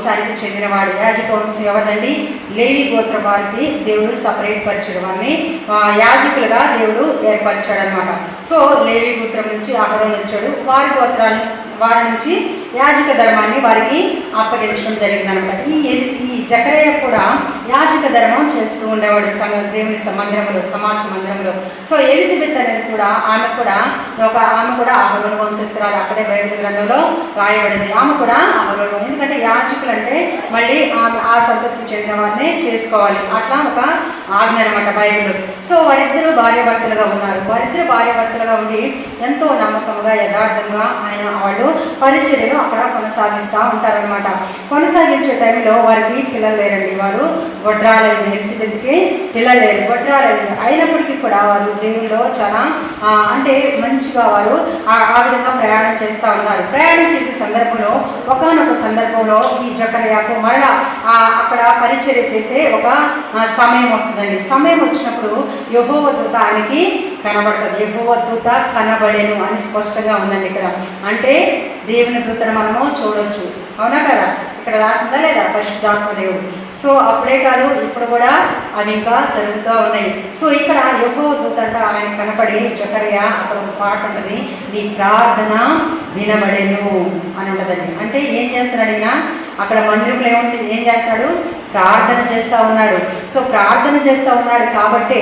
వంశానికి చెందినవాడు. యాజక వంశం ఎవరిదండి? లేవి గోత్రం వారికి దేవుడు సపరేట్ పరిచాడు, వారిని యాజకులుగా దేవుడు ఏర్పరిచాడు అనమాట. సో లేవి గోత్రం నుంచి అహరోను వచ్చాడు, వారి నుంచి యాజక ధర్మాన్ని వారికి అప్పగించడం జరిగిందనమాట. ఈ జకరయ్య కూడా యాజక ధర్మం చేస్తూ ఉండేవాడు దేవుని మందిరంలో, సమాజ మందిరంలో. సో ఎలిజబెత్ అనేది కూడా ఆమె కూడా అహరోను వంశస్థురాలు. అక్కడే బైబిల్ గ్రంథంలో రాయబడింది. ఆమె కూడా అహరోను, ఎందుకంటే యాజకులు అంటే మళ్ళీ ఆ సంతతికి చెందిన వారిని చేసుకోవాలి, అట్లా ఒక ఆజ్ఞ అనమాట బైబిల్. సో వారిద్దరూ భార్యాభర్తలుగా ఉన్నారు. వారిద్దరు భార్యాభర్తలుగా ఉండి ఎంతో నమ్మకంగా యథార్థంగా వాళ్ళు పరిచర్యను అక్కడ కొనసాగిస్తూ ఉంటారనమాట. కొనసాగించే టైంలో వారికి పిల్లలు లేరండి. వారు గొడ్రాలైంది, ఎలిజబెత్కి పిల్లలు లేరు, గొడ్రాలైంది. అయినప్పటికీ కూడా వారు దేవుల్లో చాలా అంటే మంచిగా వారు ఆ విధంగా ప్రయాణం చేస్తూ ఉన్నారు. ప్రయాణం చేసే సందర్భంలో ఒకానొక సందర్భంలో ఈ జకర్యాకు మరలా అక్కడ పరిచర్య చేసే ఒక సమయం వస్తుందండి. సమయం వచ్చినప్పుడు యెహోవా దూత ఆయనకి కనబడుతుంది. యెహోవా దూత కనబడేను అని స్పష్టంగా ఉందండి ఇక్కడ. అంటే దేవుని దూతను మనము చూడొచ్చు, అవునా కదా? ఇక్కడ రాసిందా లేదా? పరిశుద్ధాత్మ దేవుడు. సో అప్పుడే కాదు, ఇప్పుడు కూడా అవి ఇంకా జరుగుతూ ఉన్నాయి. సో ఇక్కడ యెహోవా దూత అంట ఆయన కనపడి జకర్య అక్కడ ఒక పాట ఉంటుంది, నీ ప్రార్థన వినబడేను అని ఉంటుందండి. అంటే ఏం చేస్తున్నాడు ఈయన? అక్కడ మందిరంలో ఏం చేస్తాడు? ప్రార్థన చేస్తూ ఉన్నాడు. సో ప్రార్థన చేస్తూ ఉన్నాడు కాబట్టి